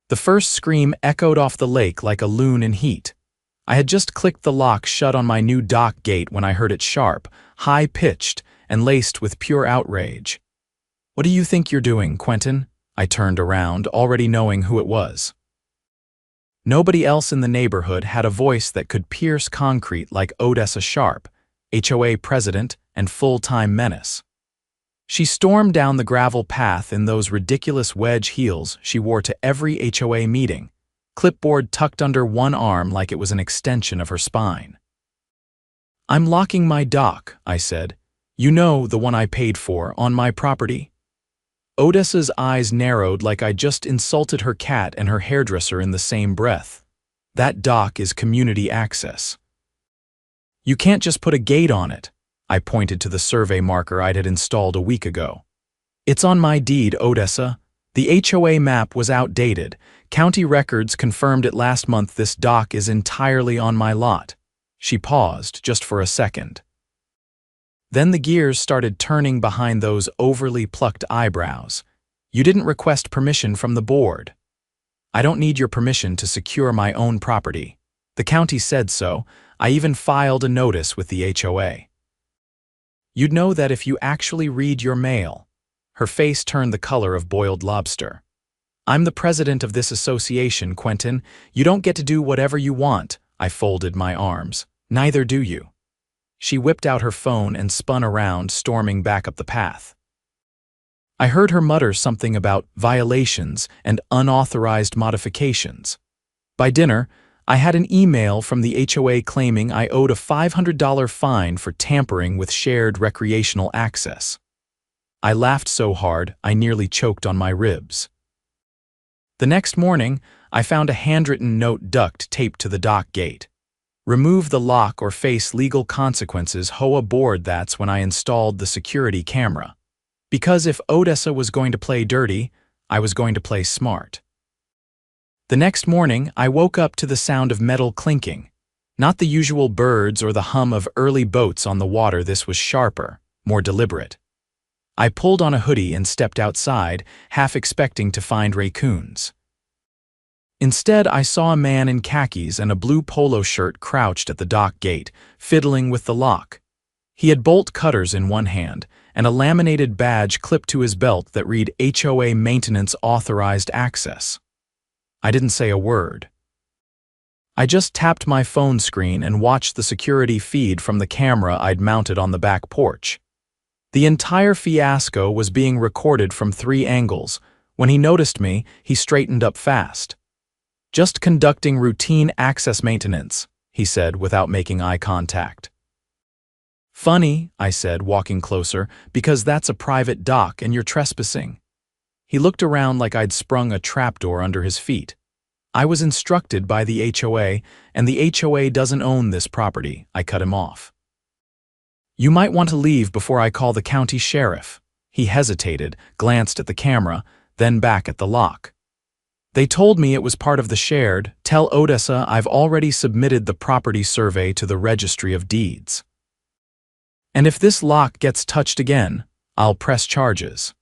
The first scream echoed off the lake like a loon in heat. I had just clicked the lock shut on my new dock gate when I heard it sharp, high-pitched, and laced with pure outrage. "What do you think you're doing, Quentin?" I turned around, already knowing who it was. Nobody else in the neighborhood had a voice that could pierce concrete like Odessa Sharp, HOA president and full-time menace. She stormed down the gravel path in those ridiculous wedge heels she wore to every HOA meeting, clipboard tucked under one arm like it was an extension of her spine. "I'm locking my dock," I said. "You know, the one I paid for, on my property." Odessa's eyes narrowed like I just insulted her cat and her hairdresser in the same breath. "That dock is community access. You can't just put a gate on it." I pointed to the survey marker I'd had installed a week ago. "It's on my deed, Odessa. The HOA map was outdated. County records confirmed it last month. This dock is entirely on my lot." She paused just for a second. Then the gears started turning behind those overly plucked eyebrows. "You didn't request permission from the board." "I don't need your permission to secure my own property. The county said so. I even filed a notice with the HOA." "You'd know that if you actually read your mail." Her face turned the color of boiled lobster. "I'm the president of this association, Quentin. You don't get to do whatever you want." I folded my arms. "Neither do you." She whipped out her phone and spun around, storming back up the path. I heard her mutter something about violations and unauthorized modifications. By dinner, I had an email from the HOA claiming I owed a $500 fine for tampering with shared recreational access. I laughed so hard I nearly choked on my ribs. The next morning, I found a handwritten note duct taped to the dock gate. "Remove the lock or face legal consequences. HOA board." That's when I installed the security camera. Because if Odessa was going to play dirty, I was going to play smart. The next morning, I woke up to the sound of metal clinking. Not the usual birds or the hum of early boats on the water. This was sharper, more deliberate. I pulled on a hoodie and stepped outside, half expecting to find raccoons. Instead, I saw a man in khakis and a blue polo shirt crouched at the dock gate, fiddling with the lock. He had bolt cutters in one hand and a laminated badge clipped to his belt that read HOA Maintenance Authorized Access. I didn't say a word. I just tapped my phone screen and watched the security feed from the camera I'd mounted on the back porch. The entire fiasco was being recorded from 3 angles. When he noticed me, he straightened up fast. "Just conducting routine access maintenance," he said without making eye contact. "Funny," I said, walking closer, "because that's a private dock and you're trespassing." He looked around like I'd sprung a trapdoor under his feet. "I was instructed by the HOA, and the HOA doesn't own this property." I cut him off. "You might want to leave before I call the county sheriff." He hesitated, glanced at the camera, then back at the lock. "They told me it was part of the shared. Tell Odessa I've already submitted the property survey to the Registry of Deeds. And if this lock gets touched again, I'll press charges."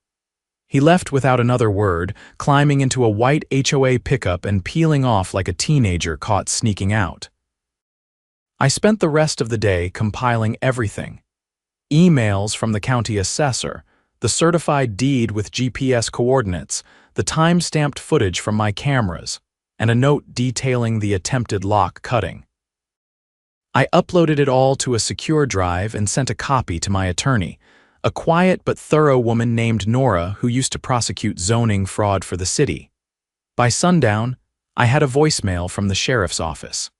He left without another word, climbing into a white HOA pickup and peeling off like a teenager caught sneaking out. I spent the rest of the day compiling everything. Emails from the county assessor, the certified deed with GPS coordinates, the time-stamped footage from my cameras, and a note detailing the attempted lock cutting. I uploaded it all to a secure drive and sent a copy to my attorney, a quiet but thorough woman named Nora who used to prosecute zoning fraud for the city. By sundown, I had a voicemail from the sheriff's office.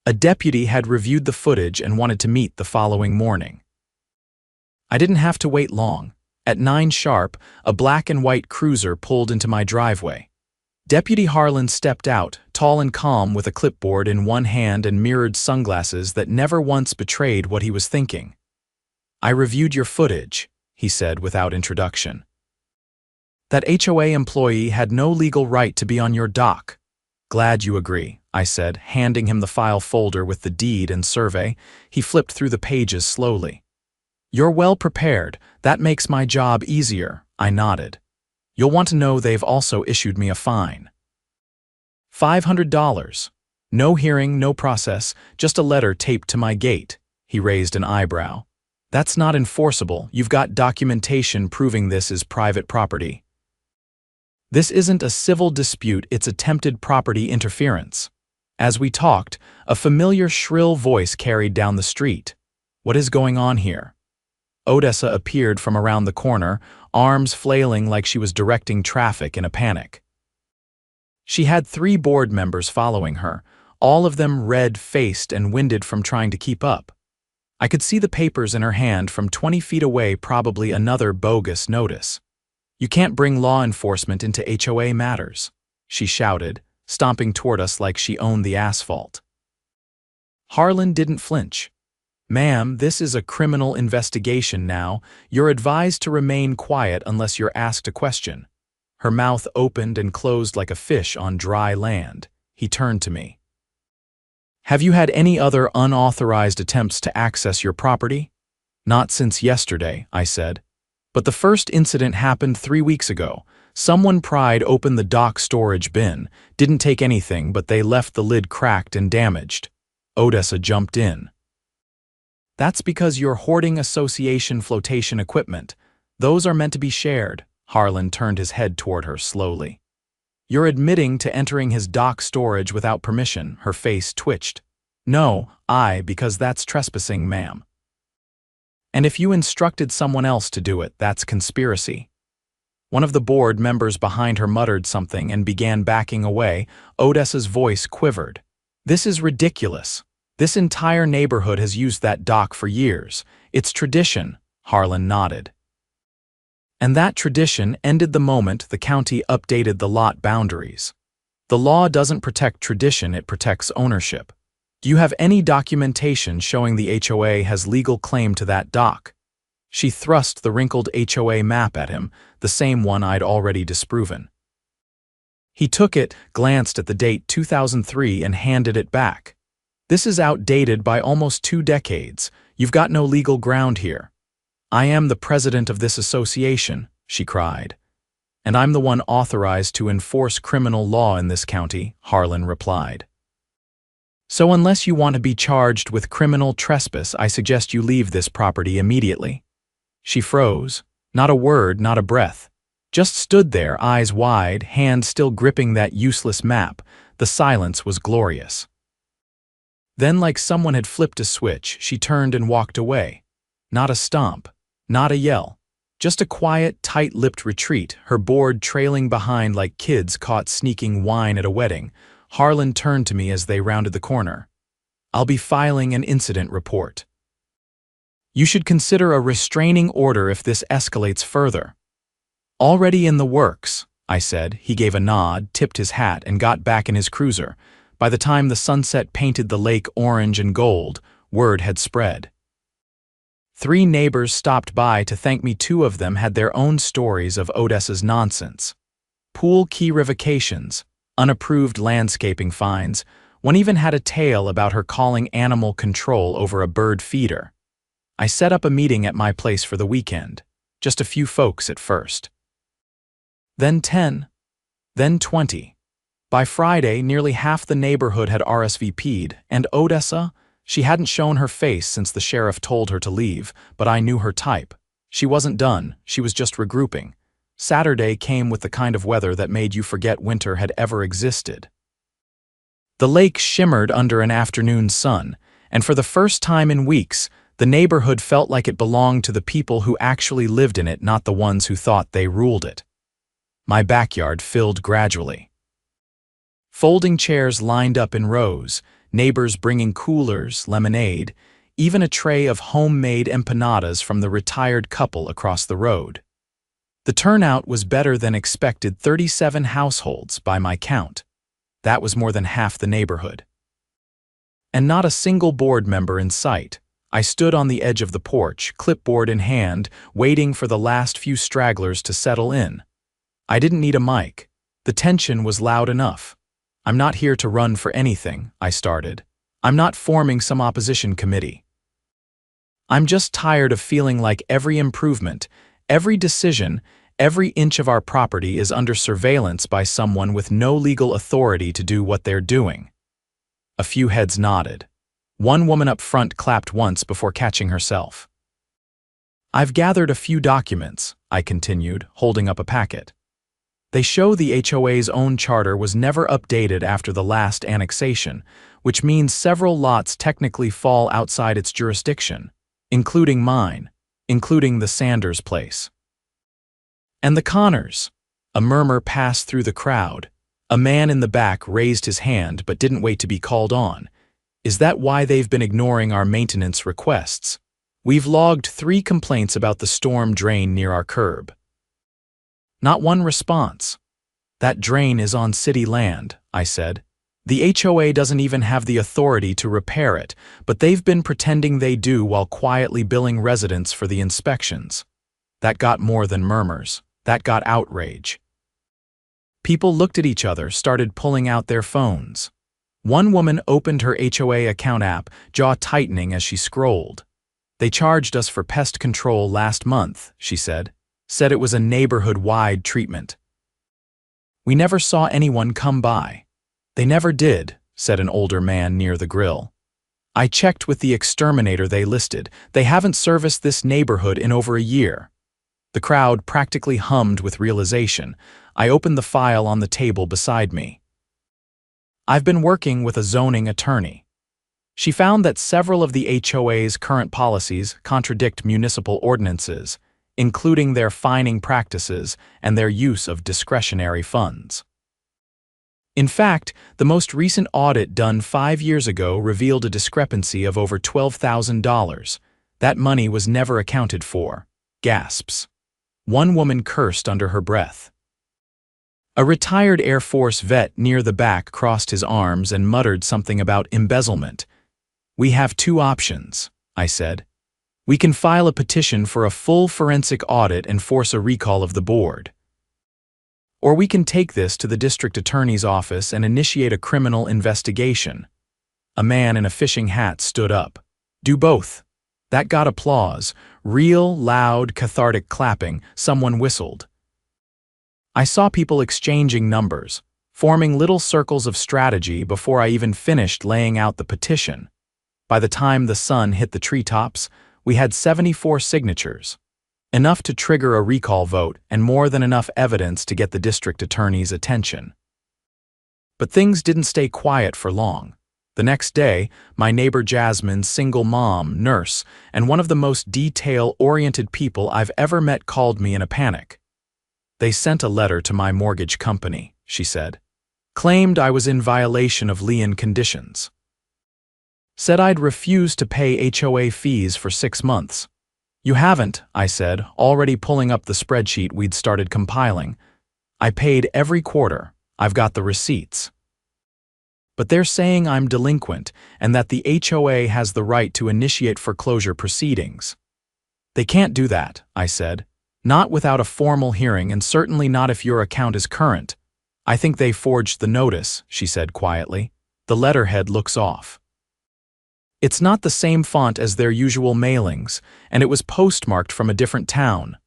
A deputy had reviewed the footage and wanted to meet the following morning. I didn't have to wait long. At 9 sharp, a black and white cruiser pulled into my driveway. Deputy Harlan stepped out, tall and calm with a clipboard in one hand and mirrored sunglasses that never once betrayed what he was thinking. "I reviewed your footage," he said without introduction. "That HOA employee had no legal right to be on your dock." "Glad you agree," I said, handing him the file folder with the deed and survey. He flipped through the pages slowly. "You're well prepared. That makes my job easier," I nodded. "You'll want to know they've also issued me a fine." $500. No hearing, no process, just a letter taped to my gate. He raised an eyebrow. That's not enforceable. You've got documentation proving this is private property. This isn't a civil dispute, it's attempted property interference. As we talked, a familiar shrill voice carried down the street. What is going on here? Odessa appeared from around the corner, arms flailing like she was directing traffic in a panic. She had 3 board members following her, all of them red-faced and winded from trying to keep up. I could see the papers in her hand from 20 feet away, probably another bogus notice. You can't bring law enforcement into HOA matters, she shouted, stomping toward us like she owned the asphalt. Harlan didn't flinch. Ma'am, this is a criminal investigation now. You're advised to remain quiet unless you're asked a question. Her mouth opened and closed like a fish on dry land. He turned to me. Have you had any other unauthorized attempts to access your property? Not since yesterday, I said. But the first incident happened 3 weeks ago. Someone pried open the dock storage bin, didn't take anything, but they left the lid cracked and damaged. Odessa jumped in. That's because you're hoarding association flotation equipment. Those are meant to be shared. Harlan turned his head toward her slowly. You're admitting to entering his dock storage without permission. Her face twitched. No, because that's trespassing, ma'am. And if you instructed someone else to do it, that's conspiracy. One of the board members behind her muttered something and began backing away. Odessa's voice quivered. This is ridiculous. This entire neighborhood has used that dock for years. It's tradition, Harlan nodded. And that tradition ended the moment the county updated the lot boundaries. The law doesn't protect tradition, it protects ownership. Do you have any documentation showing the HOA has legal claim to that dock? She thrust the wrinkled HOA map at him, the same one I'd already disproven. He took it, glanced at the date 2003, and handed it back. This is outdated by almost 2 decades. You've got no legal ground here. I am the president of this association, she cried. And I'm the one authorized to enforce criminal law in this county, Harlan replied. So unless you want to be charged with criminal trespass, I suggest you leave this property immediately. She froze, not a word, not a breath. Just stood there, eyes wide, hand still gripping that useless map. The silence was glorious. Then, like someone had flipped a switch, she turned and walked away. Not a stomp, not a yell. Just a quiet, tight-lipped retreat, her board trailing behind like kids caught sneaking wine at a wedding. Harlan turned to me as they rounded the corner. I'll be filing an incident report. You should consider a restraining order if this escalates further. Already in the works, I said. He gave a nod, tipped his hat, and got back in his cruiser. By the time the sunset painted the lake orange and gold, word had spread. 3 neighbors stopped by to thank me. 2 of them had their own stories of Odessa's nonsense. Pool key revocations, unapproved landscaping fines. One even had a tale about her calling animal control over a bird feeder. I set up a meeting at my place for the weekend. Just a few folks at first. Then 10. Then 20. By Friday, nearly half the neighborhood had RSVP'd, and Odessa? She hadn't shown her face since the sheriff told her to leave, but I knew her type. She wasn't done, she was just regrouping. Saturday came with the kind of weather that made you forget winter had ever existed. The lake shimmered under an afternoon sun, and for the first time in weeks, the neighborhood felt like it belonged to the people who actually lived in it, not the ones who thought they ruled it. My backyard filled gradually. Folding chairs lined up in rows, neighbors bringing coolers, lemonade, even a tray of homemade empanadas from the retired couple across the road. The turnout was better than expected, 37 households by my count. That was more than half the neighborhood. And not a single board member in sight. I stood on the edge of the porch, clipboard in hand, waiting for the last few stragglers to settle in. I didn't need a mic. The tension was loud enough. I'm not here to run for anything, I started. I'm not forming some opposition committee. I'm just tired of feeling like every improvement, every decision, Every inch of our property is under surveillance by someone with no legal authority to do what they're doing." A few heads nodded. One woman up front clapped once before catching herself. "I've gathered a few documents," I continued, holding up a packet. "They show the HOA's own charter was never updated after the last annexation, which means several lots technically fall outside its jurisdiction, including mine, including the Sanders place." "And the Connors?" A murmur passed through the crowd. A man in the back raised his hand but didn't wait to be called on. "Is that why they've been ignoring our maintenance requests? We've logged 3 complaints about the storm drain near our curb." Not one response. "That drain is on city land," I said. "The HOA doesn't even have the authority to repair it, but they've been pretending they do while quietly billing residents for the inspections." That got more than murmurs. That got outrage. People looked at each other, started pulling out their phones. One woman opened her HOA account app, jaw tightening as she scrolled. "They charged us for pest control last month," she said. "Said it was a neighborhood-wide treatment. We never saw anyone come by." "They never did," said an older man near the grill. "I checked with the exterminator they listed. They haven't serviced this neighborhood in over a year." The crowd practically hummed with realization. I opened the file on the table beside me. "I've been working with a zoning attorney. She found that several of the HOA's current policies contradict municipal ordinances, including their fining practices and their use of discretionary funds. In fact, the most recent audit done 5 years ago revealed a discrepancy of over $12,000. That money was never accounted for." Gasps. One woman cursed under her breath. A retired Air Force vet near the back crossed his arms and muttered something about embezzlement. "We have 2 options," I said. "We can file a petition for a full forensic audit and force a recall of the board. Or we can take this to the district attorney's office and initiate a criminal investigation." A man in a fishing hat stood up. "Do both." That got applause. Real, loud, cathartic clapping. Someone whistled. I saw people exchanging numbers, forming little circles of strategy before I even finished laying out the petition. By the time the sun hit the treetops, we had 74 signatures. Enough to trigger a recall vote and more than enough evidence to get the district attorney's attention. But things didn't stay quiet for long. The next day, my neighbor Jasmine's single mom, nurse, and one of the most detail-oriented people I've ever met called me in a panic. "They sent a letter to my mortgage company," she said. "Claimed I was in violation of lien conditions. Said I'd refused to pay HOA fees for 6 months. "You haven't," I said, already pulling up the spreadsheet we'd started compiling. "I paid every quarter. I've got the receipts. But they're saying I'm delinquent and that the HOA has the right to initiate foreclosure proceedings." "They can't do that," I said. "Not without a formal hearing and certainly not if your account is current." "I think they forged the notice," she said quietly. "The letterhead looks off. It's not the same font as their usual mailings, and it was postmarked from a different town."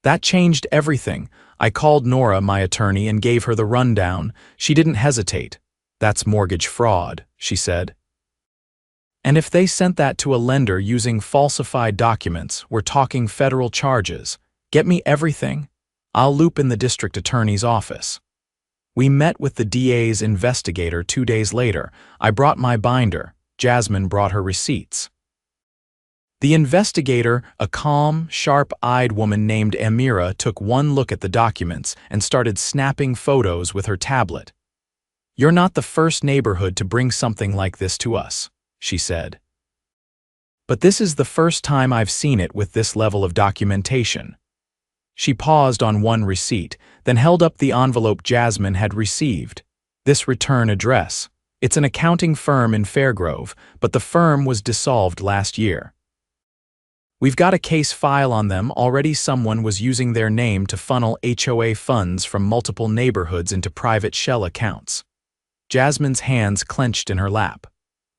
That changed everything. I called Nora, my attorney, and gave her the rundown. She didn't hesitate. "That's mortgage fraud," she said. "And if they sent that to a lender using falsified documents, we're talking federal charges. Get me everything? I'll loop in the district attorney's office." We met with the DA's investigator 2 days later. I brought my binder. Jasmine brought her receipts. The investigator, a calm, sharp-eyed woman named Amira, took one look at the documents and started snapping photos with her tablet. "You're not the first neighborhood to bring something like this to us," she said. "But this is the first time I've seen it with this level of documentation." She paused on one receipt, then held up the envelope Jasmine had received. "This return address. It's an accounting firm in Fairgrove, but the firm was dissolved last year. We've got a case file on them. Already someone was using their name to funnel HOA funds from multiple neighborhoods into private shell accounts." Jasmine's hands clenched in her lap.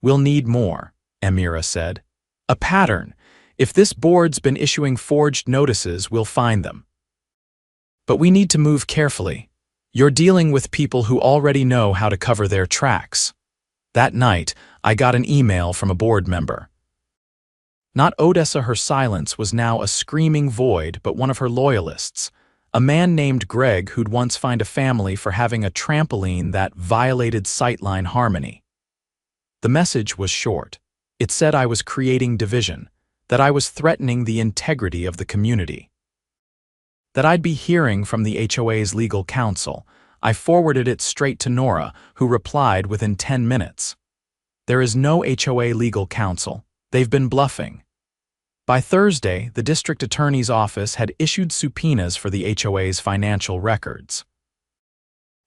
"We'll need more," Amira said. "A pattern. If this board's been issuing forged notices, we'll find them." But we need to move carefully. You're dealing with people who already know how to cover their tracks. That night, I got an email from a board member. Not Odessa, her silence was now a screaming void, but one of her loyalists, a man named Greg who'd once fined a family for having a trampoline that violated sightline harmony. The message was short. It said I was creating division, that I was threatening the integrity of the community, that I'd be hearing from the HOA's legal counsel. I forwarded it straight to Nora, who replied within 10 minutes. There is no HOA legal counsel. They've been bluffing. By Thursday, the district attorney's office had issued subpoenas for the HOA's financial records.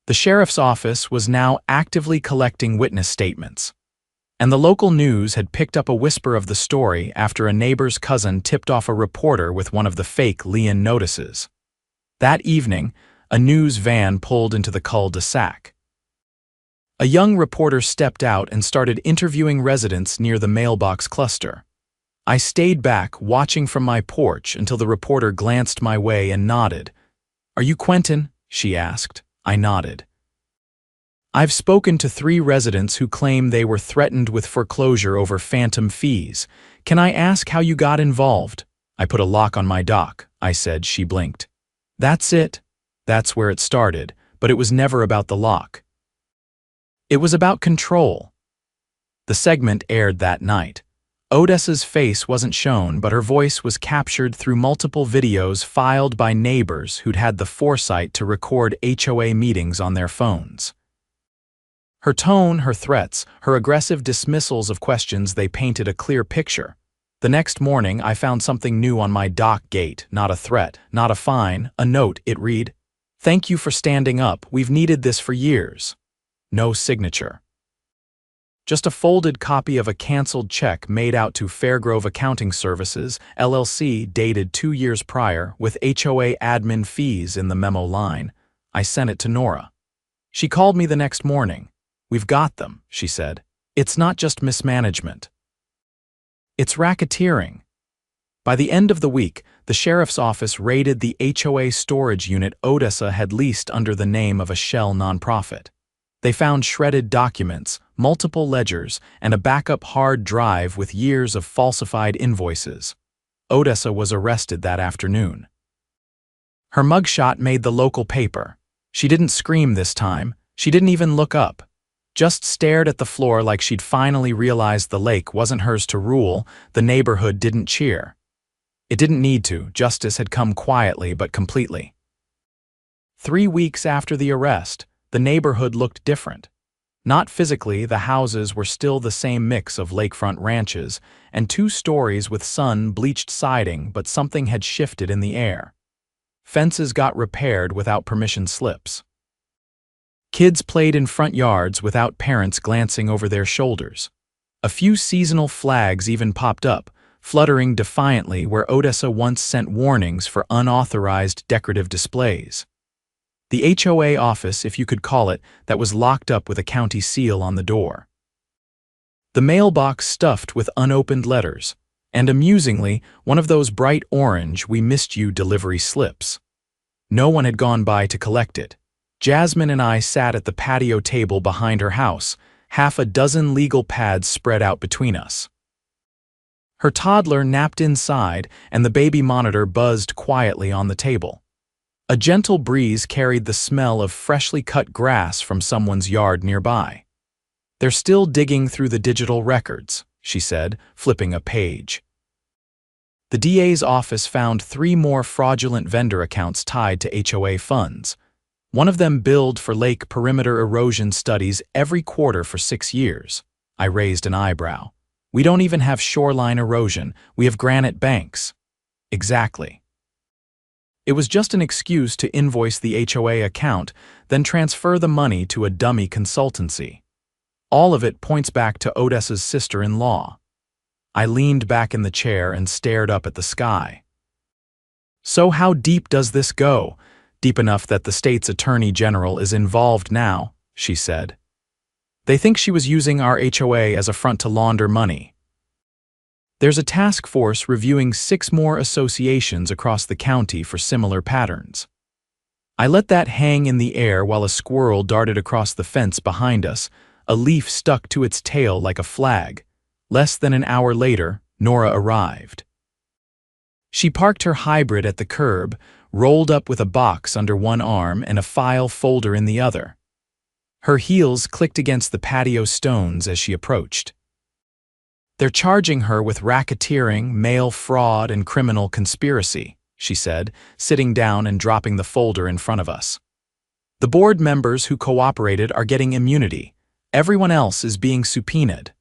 The sheriff's office was now actively collecting witness statements, and the local news had picked up a whisper of the story after a neighbor's cousin tipped off a reporter with one of the fake Leon notices. That evening, a news van pulled into the cul-de-sac. A young reporter stepped out and started interviewing residents near the mailbox cluster. I stayed back, watching from my porch until the reporter glanced my way and nodded. "Are you Quentin?" she asked. I nodded. "I've spoken to 3 residents who claim they were threatened with foreclosure over phantom fees. Can I ask how you got involved?" "I put a lock on my dock," I said. She blinked. "That's it. That's where it started, but it was never about the lock. It was about control." The segment aired that night. Odessa's face wasn't shown, but her voice was captured through multiple videos filed by neighbors who'd had the foresight to record HOA meetings on their phones. Her tone, her threats, her aggressive dismissals of questions, they painted a clear picture. The next morning, I found something new on my dock gate, not a threat, not a fine, a note. It read, "Thank you for standing up. We've needed this for years." No signature. Just a folded copy of a canceled check made out to Fairgrove Accounting Services, LLC, dated 2 years prior, with HOA admin fees in the memo line. I sent it to Nora. She called me the next morning. "We've got them," she said. "It's not just mismanagement. It's racketeering." By the end of the week, the sheriff's office raided the HOA storage unit Odessa had leased under the name of a shell nonprofit. They found shredded documents, multiple ledgers, and a backup hard drive with years of falsified invoices. Odessa was arrested that afternoon. Her mugshot made the local paper. She didn't scream this time. She didn't even look up. Just stared at the floor like she'd finally realized the lake wasn't hers to rule. The neighborhood didn't cheer. It didn't need to. Justice had come quietly but completely. 3 weeks after the arrest, the neighborhood looked different. Not physically, the houses were still the same mix of lakefront ranches and 2 stories with sun-bleached siding, but something had shifted in the air. Fences got repaired without permission slips. Kids played in front yards without parents glancing over their shoulders. A few seasonal flags even popped up, fluttering defiantly where Odessa once sent warnings for unauthorized decorative displays. The HOA office, if you could call it, that was locked up with a county seal on the door. The mailbox stuffed with unopened letters, and amusingly, one of those bright orange "We missed you" delivery slips. No one had gone by to collect it. Jasmine and I sat at the patio table behind her house, half a dozen legal pads spread out between us. Her toddler napped inside, and the baby monitor buzzed quietly on the table. A gentle breeze carried the smell of freshly cut grass from someone's yard nearby. "They're still digging through the digital records," she said, flipping a page. The DA's office found 3 more fraudulent vendor accounts tied to HOA funds. One of them billed for lake perimeter erosion studies every quarter for 6 years. I raised an eyebrow. "We don't even have shoreline erosion. We have granite banks." "Exactly." It was just an excuse to invoice the HOA account, then transfer the money to a dummy consultancy. All of it points back to Odessa's sister-in-law. I leaned back in the chair and stared up at the sky. "So how deep does this go?" "Deep enough that the state's attorney general is involved now," she said. "They think she was using our HOA as a front to launder money. There's a task force reviewing 6 more associations across the county for similar patterns." I let that hang in the air while a squirrel darted across the fence behind us, a leaf stuck to its tail like a flag. Less than an hour later, Nora arrived. She parked her hybrid at the curb, rolled up with a box under one arm and a file folder in the other. Her heels clicked against the patio stones as she approached. "They're charging her with racketeering, mail fraud, and criminal conspiracy," she said, sitting down and dropping the folder in front of us. "The board members who cooperated are getting immunity. Everyone else is being subpoenaed."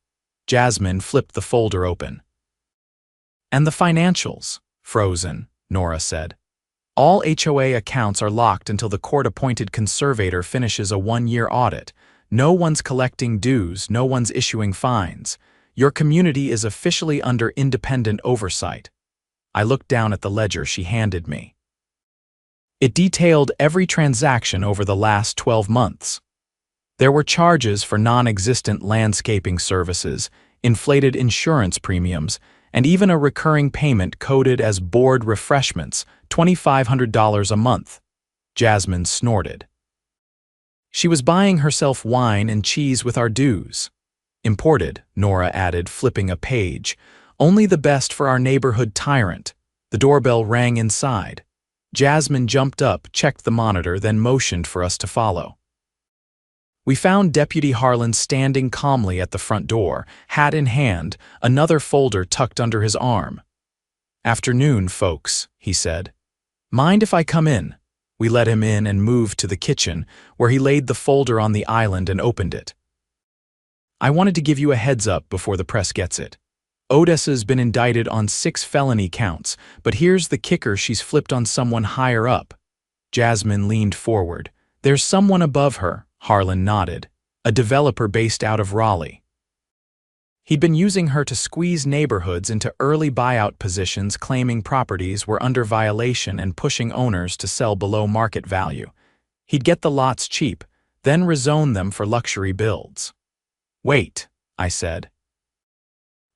Jasmine flipped the folder open. "And the financials? Frozen," Nora said. "All HOA accounts are locked until the court-appointed conservator finishes a 1-year audit. No one's collecting dues, no one's issuing fines. Your community is officially under independent oversight." I looked down at the ledger she handed me. It detailed every transaction over the last 12 months. There were charges for non-existent landscaping services, inflated insurance premiums, and even a recurring payment coded as board refreshments, $2,500 a month. Jasmine snorted. "She was buying herself wine and cheese with our dues." "Imported," Nora added, flipping a page. "Only the best for our neighborhood tyrant." The doorbell rang inside. Jasmine jumped up, checked the monitor, then motioned for us to follow. We found Deputy Harlan standing calmly at the front door, hat in hand, another folder tucked under his arm. "Afternoon, folks," he said. "Mind if I come in?" We let him in and moved to the kitchen, where he laid the folder on the island and opened it. "I wanted to give you a heads up before the press gets it. Odessa's been indicted on 6 felony counts, but here's the kicker: she's flipped on someone higher up." Jasmine leaned forward. "There's someone above her," Harlan nodded. "A developer based out of Raleigh. He'd been using her to squeeze neighborhoods into early buyout positions, claiming properties were under violation and pushing owners to sell below market value. He'd get the lots cheap, then rezone them for luxury builds." "Wait," I said.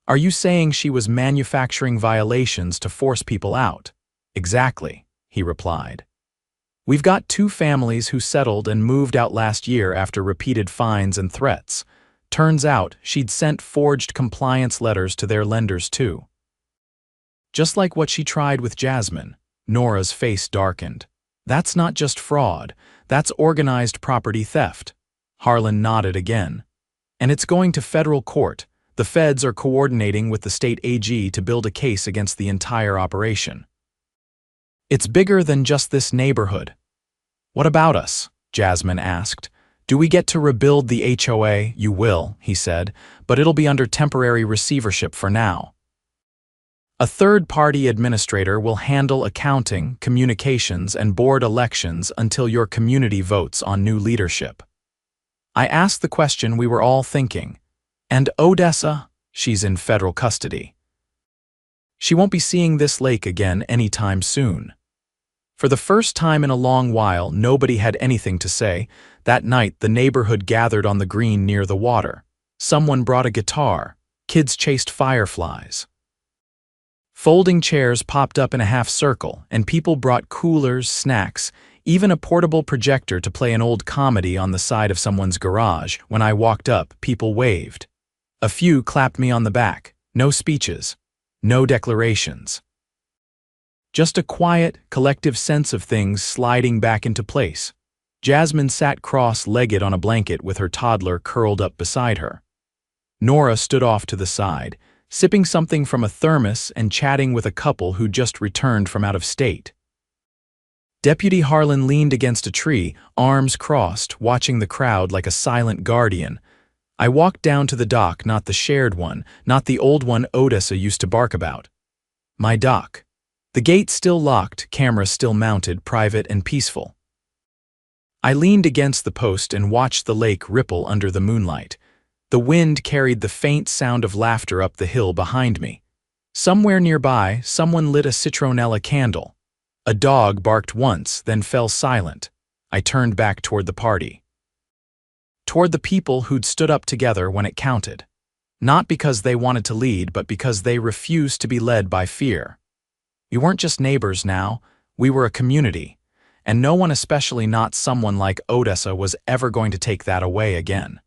"Are you saying she was manufacturing violations to force people out?" "Exactly," he replied. "We've got 2 families who settled and moved out last year after repeated fines and threats. Turns out she'd sent forged compliance letters to their lenders too." Just like what she tried with Jasmine, Nora's face darkened. "That's not just fraud, that's organized property theft." Harlan nodded again. "And it's going to federal court. The feds are coordinating with the state AG to build a case against the entire operation." "It's bigger than just this neighborhood." "What about us?" Jasmine asked. "Do we get to rebuild the HOA?" "You will," he said, "but it'll be under temporary receivership for now. A third-party administrator will handle accounting, communications, and board elections until your community votes on new leadership." I asked the question we were all thinking. "And Odessa?" "She's in federal custody. She won't be seeing this lake again anytime soon." For the first time in a long while, nobody had anything to say. That night, the neighborhood gathered on the green near the water. Someone brought a guitar. Kids chased fireflies. Folding chairs popped up in a half circle, and people brought coolers, snacks, even a portable projector to play an old comedy on the side of someone's garage. When I walked up, people waved. A few clapped me on the back. No speeches. No declarations. Just a quiet, collective sense of things sliding back into place. Jasmine sat cross-legged on a blanket with her toddler curled up beside her. Nora stood off to the side, sipping something from a thermos and chatting with a couple who'd just returned from out of state. Deputy Harlan leaned against a tree, arms crossed, watching the crowd like a silent guardian. I walked down to the dock, not the shared one, not the old one Odessa used to bark about. My dock. The gate still locked, camera still mounted, private and peaceful. I leaned against the post and watched the lake ripple under the moonlight. The wind carried the faint sound of laughter up the hill behind me. Somewhere nearby, someone lit a citronella candle. A dog barked once, then fell silent. I turned back toward the party. Toward the people who'd stood up together when it counted. Not because they wanted to lead, but because they refused to be led by fear. We weren't just neighbors now, we were a community. and no one, especially not someone like Odessa, was ever going to take that away again.